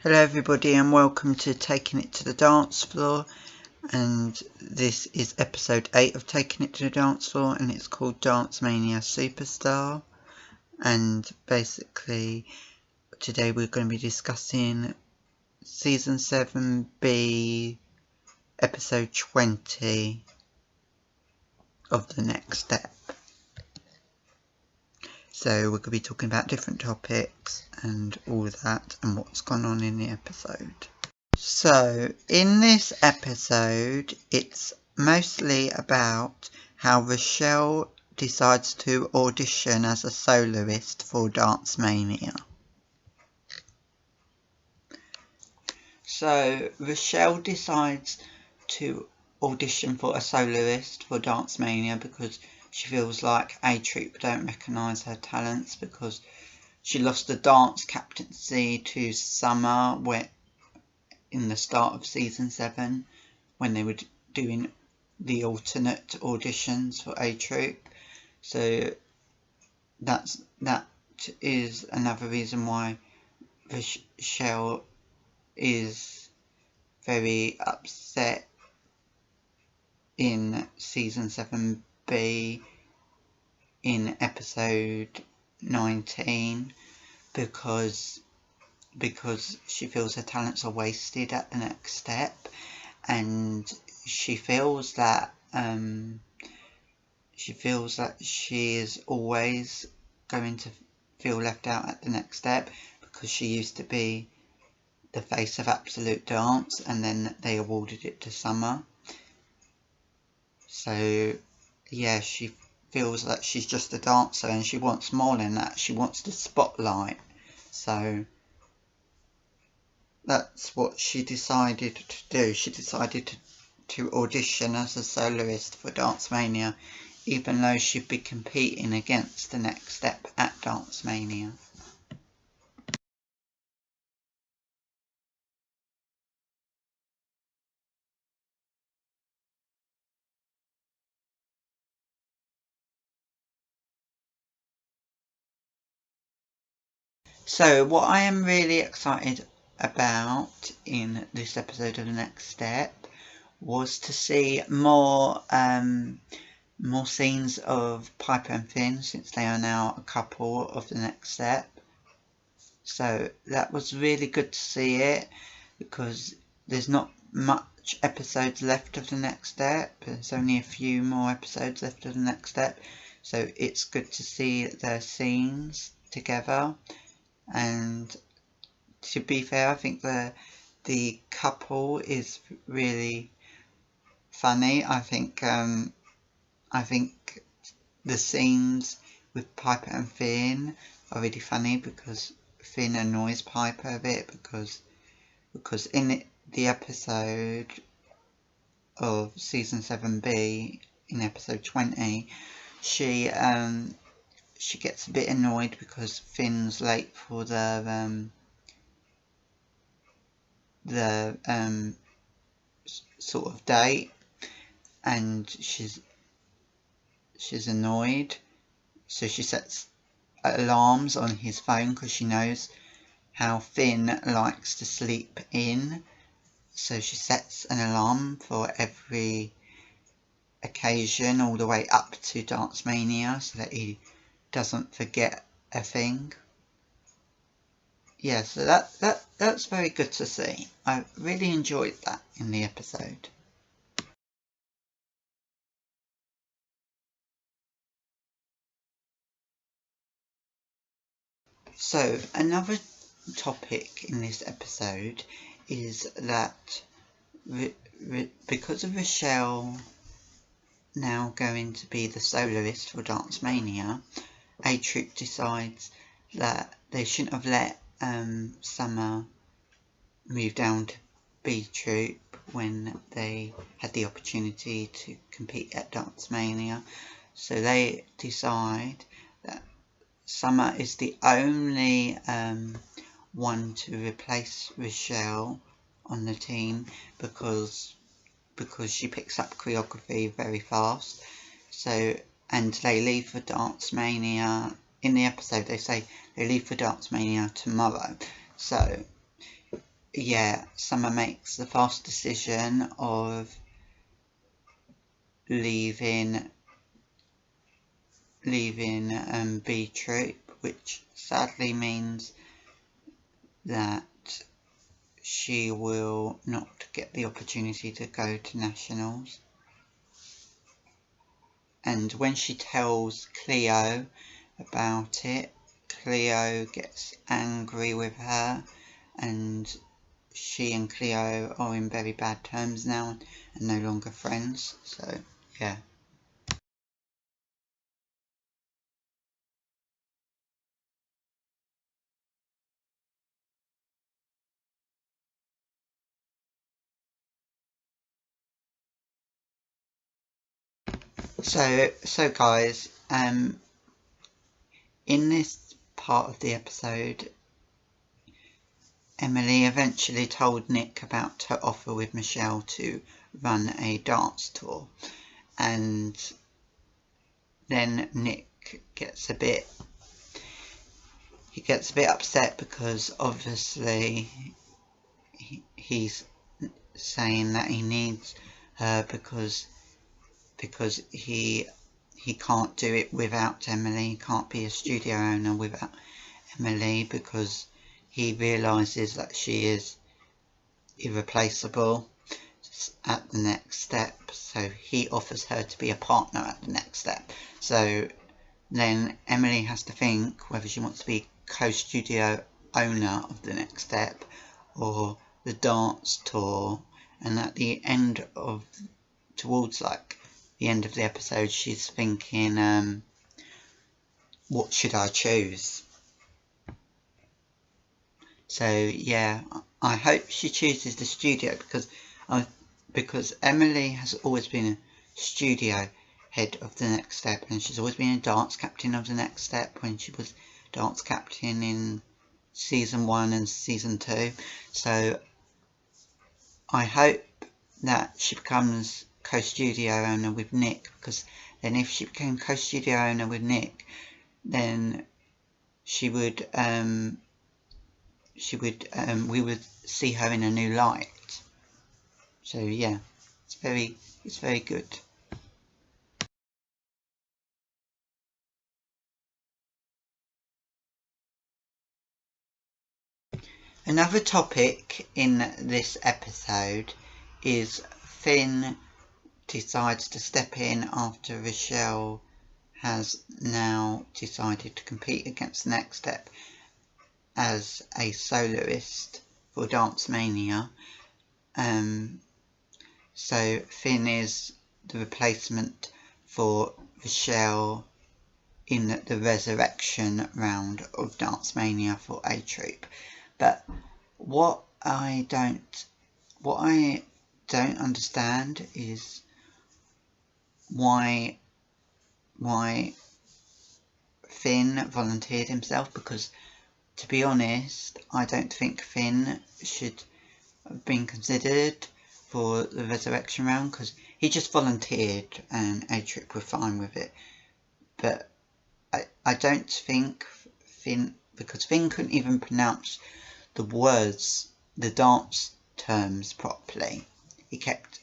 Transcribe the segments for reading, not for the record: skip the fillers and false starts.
Hello everybody and welcome to Taking It to the Dance Floor, and this is episode 8 of Taking It to the Dance Floor, and it's called Dancemania Superstar. And basically today we're going to be discussing season 7B episode 20 of The Next Step. So we're going to be talking about different topics and all of that and what's gone on in the episode. So in this episode, it's mostly about how Rochelle decides to audition as a soloist for Dancemania. So Rochelle decides to audition for a soloist for Dancemania because she feels like A Troupe don't recognise her talents because she lost the dance captaincy to Summer in the start of season 7 when they were doing the alternate auditions for A Troupe. So that is another reason why Rochelle is very upset in season 7B in episode 19 because she feels her talents are wasted at the next step, and she feels that she is always going to feel left out at the next step because she used to be the face of Absolute Dance and then they awarded it to Summer. So yeah, she feels that she's just a dancer and she wants more than that. She wants the spotlight. So that's what she decided to do. She decided to audition as a soloist for Dancemania, even though she'd be competing against the Next Step at Dancemania. So what I am really excited about in this episode of The Next Step was to see more scenes of Piper and Finn, since they are now a couple of The Next Step. So that was really good to see it because there's not much episodes left of The Next Step. There's only a few more episodes left of The Next Step. So it's good to see their scenes together. And to be fair, I think the couple is really funny. I think the scenes with Piper and Finn are really funny because Finn annoys Piper a bit because in the episode of season 7B, in episode 20, she gets a bit annoyed because Finn's late for the sort of date, and she's annoyed. So she sets alarms on his phone because she knows how Finn likes to sleep in. So she sets an alarm for every occasion all the way up to Dancemania so that he doesn't forget a thing. Yeah, so that's very good to see. I really enjoyed that in the episode. So another topic in this episode is that because of Rochelle now going to be the soloist for Dancemania, A Troupe decides that they shouldn't have let Summer move down to B Troupe when they had the opportunity to compete at Dancemania. So they decide that Summer is the only one to replace Rochelle on the team because she picks up choreography very fast. So, and they leave for Dancemania. In the episode they say they leave for Dancemania tomorrow. So yeah, Summer makes the fast decision of leaving B Troop, which sadly means that she will not get the opportunity to go to nationals. And when she tells Cleo about it, Cleo gets angry with her, and she and Cleo are in very bad terms now and no longer friends. So yeah. So guys, in this part of the episode, Emily eventually told Nick about her offer with Michelle to run a dance tour, and then Nick gets a bit upset because obviously he's saying that he needs her because he can't do it without Emily. He can't be a studio owner without Emily because he realises that she is irreplaceable at the next step. So he offers her to be a partner at the next step. So then Emily has to think whether she wants to be co-studio owner of the next step or the dance tour. And at the end of, towards like the end of the episode, she's thinking, what should I choose? So yeah, I hope she chooses the studio because Emily has always been a studio head of the next step, and she's always been a dance captain of the next step when she was dance captain in season 1 and season 2. So I hope that she becomes co-studio owner with Nick, because then if she became co-studio owner with Nick, then we would see her in a new light. So yeah, it's very good. Another topic in this episode is Finn decides to step in after Rochelle has now decided to compete against the next step as a soloist for Dancemania. So Finn is the replacement for Rochelle in the resurrection round of Dancemania for A Troop. But what I don't understand is why Finn volunteered himself, because to be honest, I don't think Finn should have been considered for the resurrection round, because he just volunteered and A-Trip were fine with it. But I don't think Finn, because Finn couldn't even pronounce the words, the dance terms properly. He kept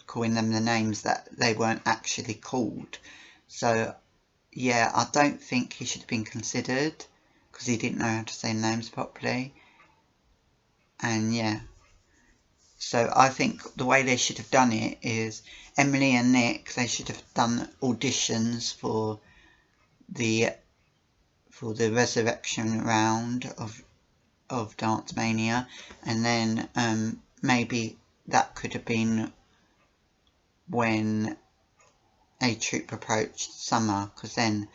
calling them the names that they weren't actually called. So yeah, I don't think he should have been considered because he didn't know how to say names properly. And yeah, so I think the way they should have done it is Emily and Nick, they should have done auditions for the resurrection round of Dancemania, and then maybe that could have been when A Troop approached Summer, because then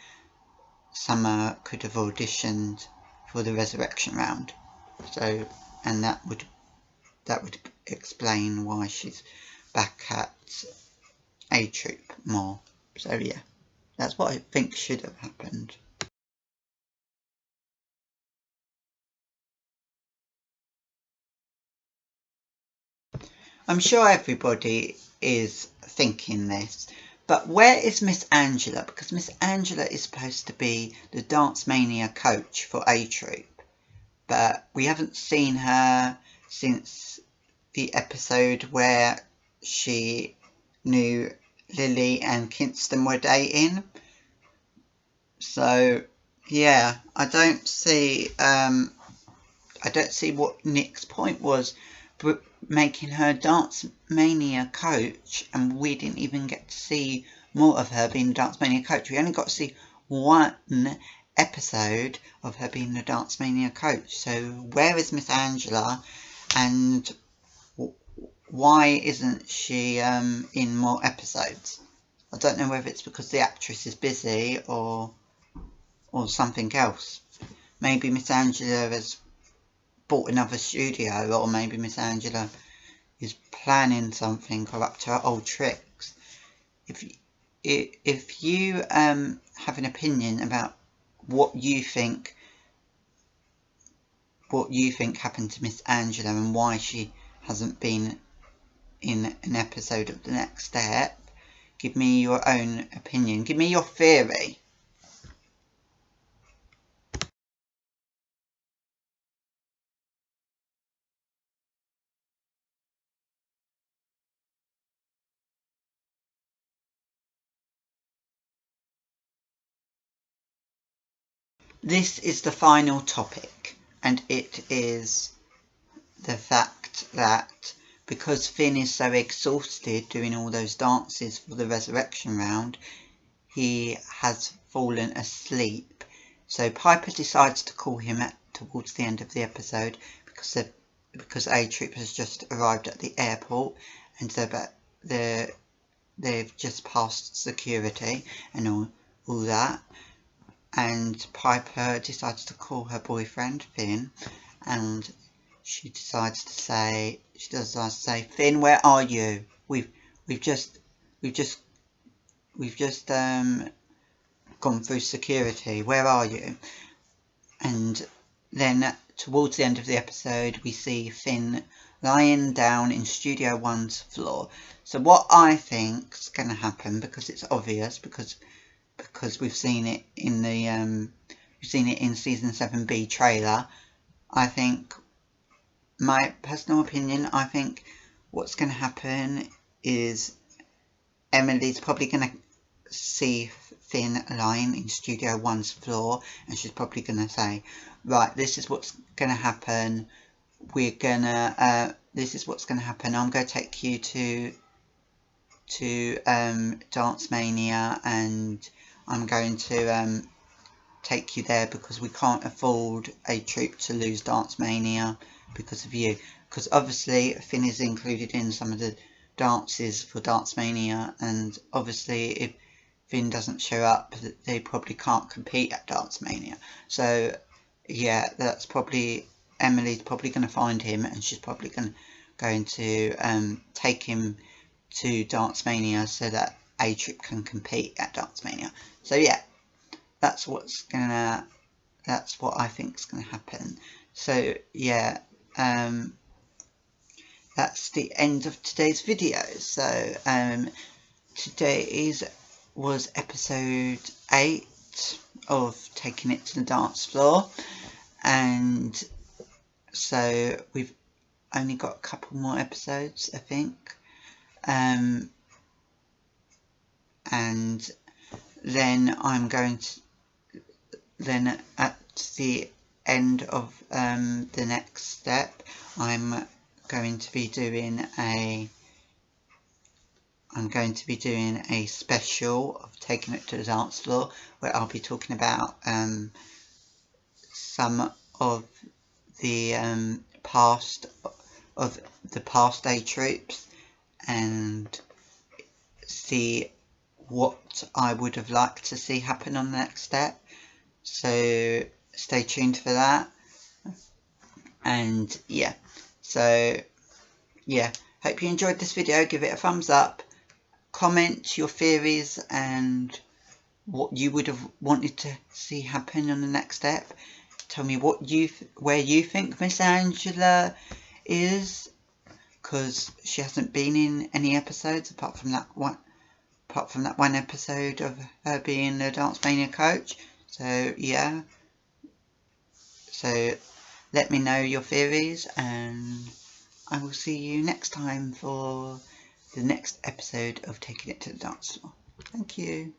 Summer could have auditioned for the resurrection round. So, and that would explain why she's back at A Troop more. So yeah, that's what I think should have happened. I'm sure everybody is thinking this, but where is Miss Angela? Because Miss Angela is supposed to be the Dancemania coach for A Troop, but we haven't seen her since the episode where she knew Lily and Kingston were dating. So yeah, I don't see what Nick's point was, but making her Dancemania coach, and we didn't even get to see more of her being a Dancemania coach. We only got to see one episode of her being a Dancemania coach. So where is Miss Angela, and why isn't she in more episodes? I don't know whether it's because the actress is busy or something else. Maybe Miss Angela has bought another studio, or maybe Miss Angela is planning something or up to her old tricks. If you have an opinion about what you think happened to Miss Angela and why she hasn't been in an episode of The Next Step, give me your own opinion. Give me your theory. This is the final topic, and it is the fact that because Finn is so exhausted doing all those dances for the resurrection round, he has fallen asleep. So Piper decides to call him towards the end of the episode because A Troop has just arrived at the airport, and they've just passed security and all that. And Piper decides to call her boyfriend Finn, and she decides to say, Finn, where are you? We've just gone through security. Where are you? And then towards the end of the episode, we see Finn lying down in Studio One's floor. So what I think's going to happen, because it's obvious, because we've seen it in the season 7B trailer, I think, my personal opinion, I think what's going to happen is Emily's probably going to see Finn lying in Studio One's floor, and she's probably going to say, right, this is what's going to happen. This is what's going to happen. I'm going to take you to Dancemania, and I'm going to take you there because we can't afford A Troop to lose Dancemania because of you. Because obviously Finn is included in some of the dances for Dancemania, and obviously if Finn doesn't show up, they probably can't compete at Dancemania. So yeah, that's probably, Emily's probably going to find him, and she's probably going to take him to Dancemania so that A Troop can compete at Dancemania. So yeah, that's what I think is going to happen. So yeah, that's the end of today's video. So today's was episode 8 of Taking It to the Dance Floor, and so we've only got a couple more episodes, I think, and then I'm going to, then at the end of the next step, I'm going to be doing a special of Taking It to the Dance Floor, where I'll be talking about some of the past A Troops, and see what I would have liked to see happen on the next step. So stay tuned for that. And yeah, so yeah, hope you enjoyed this video. Give it a thumbs up, comment your theories and what you would have wanted to see happen on the next step. Tell me where you think Miss Angela is, because she hasn't been in any episodes apart from that one episode of her being a Dancemania coach. So yeah, so let me know your theories, and I will see you next time for the next episode of Taking It to the Dance Floor. Thank you.